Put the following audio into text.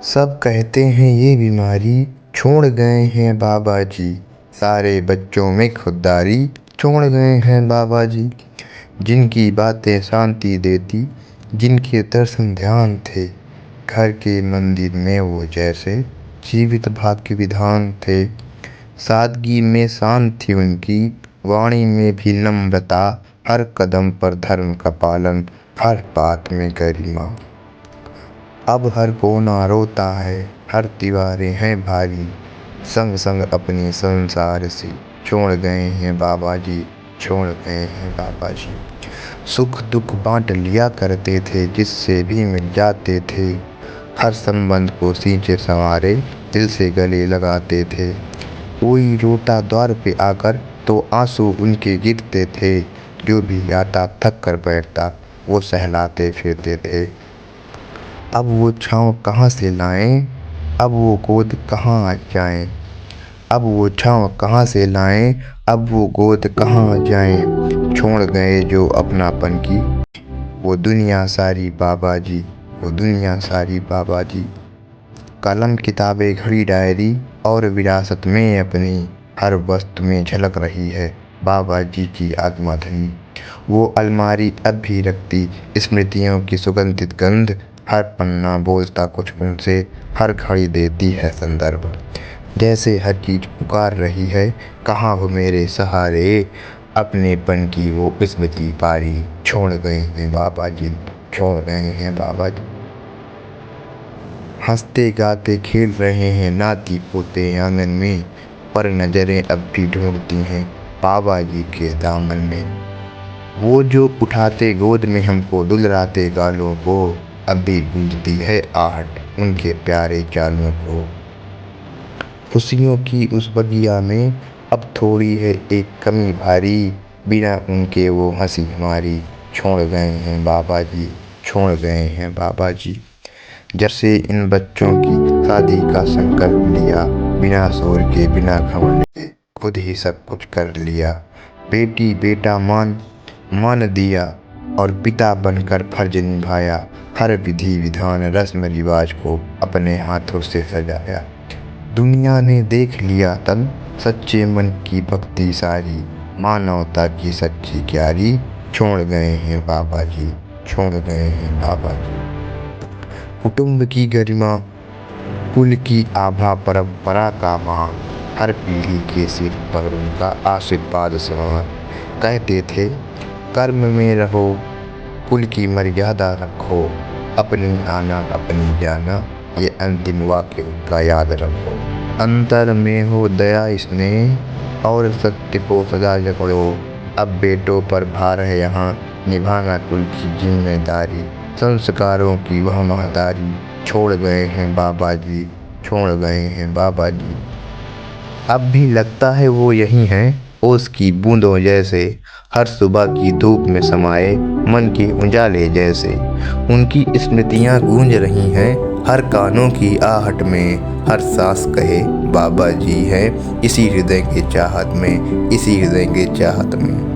सब कहते हैं ये बीमारी छोड़ गए हैं बाबा जी। सारे बच्चों में खुददारी छोड़ गए हैं बाबा जी। जिनकी बातें शांति देती, जिनके दर्शन ध्यान थे, घर के मंदिर में वो जैसे जीवित भाग्य विधान थे। सादगी में शान थी उनकी, वाणी में भी नम्रता, हर कदम पर धर्म का पालन, हर बात में गरिमा। अब हर कोना रोता है, हर दीवारें हैं भारी, संग संग अपने संसार से छोड़ गए हैं बाबा जी, छोड़ गए हैं बाबा जी। सुख दुख बांट लिया करते थे, जिससे भी मिल जाते थे, हर संबंध को सींचे संवारे दिल से गले लगाते थे। कोई रोता द्वार पे आकर तो आंसू उनके गिरते थे, जो भी आता थक कर बैठता वो सहलाते फिरते थे। अब वो छाँव कहाँ से लाएं, अब वो गोद कहाँ आ जाएं, अब वो छाँव कहाँ से लाएं, अब वो गोद कहाँ आ जाएं। छोड़ गए जो अपनापन की वो दुनिया सारी बाबा जी, वो दुनिया सारी बाबा जी। कलम किताबें घड़ी डायरी और विरासत में अपनी हर वस्तु में झलक रही है बाबा जी की आत्मा धनी। वो अलमारी अब भी रखती स्मृतियों की सुगंधित गंध, हर पन्ना बोलता कुछ उनसे, हर घड़ी देती है संदर्भ। जैसे हर चीज पुकार रही है, कहाँ हो मेरे सहारे, अपनेपन की वो स्मृति पारी। छोड़ गए हैं बाबा जी, छोड़ गए हैं बाबा जी। हंसते गाते खेल रहे हैं नाती पोते आंगन में, पर नजरें अब भी ढूंढती हैं बाबा जी के दामन में। वो जो उठाते गोद में हमको दुलराते गालों को, अब भी गूंजती है आहट उनके प्यारे चालों को। खुशियों की उस बगिया में अब थोड़ी है एक कमी भारी, बिना उनके वो हंसी हमारी। छोड़ गए हैं बाबा जी, छोड़ गए हैं बाबा जी। जब से इन बच्चों की शादी का संकल्प लिया, बिना शोर के बिना घमंड के खुद ही सब कुछ कर लिया। बेटी बेटा मान दिया और पिता बनकर फर्ज निभाया, हर विधि विधान रस्म रिवाज को अपने हाथों से सजाया। दुनिया ने देख लिया तब सच्चे मन की भक्ति सारी, मानवता की सच्ची क्यारी। छोड़ गए हैं बाबा जी, छोड़ गए हैं बाबा जी। कुटुंब की गरिमा, कुल की आभा, परंपरा का मान, हर पीढ़ी के सिर पर उनका आशीर्वाद समान। कहते थे कर्म में रहो, कुल की मर्यादा रखो, अपनी आना अपनी जाना, ये अंतिम वाक्य उनका याद रखो। अंतर में हो दया स्नेह और सत्य को सदा जकड़ो, अब बेटों पर भार है यहाँ निभाना कुल की जिम्मेदारी, संस्कारों की वह महतारी। छोड़ गए हैं बाबा जी, छोड़ गए हैं बाबा जी। अब भी लगता है वो यही हैं, ओस की बूंदों जैसे, हर सुबह की धूप में समाये मन के उजाले जैसे। उनकी स्मृतियाँ गूंज रही हैं हर कानों की आहट में, हर सांस कहे बाबा जी हैं इसी हृदय के चाहत में, इसी हृदय के चाहत में।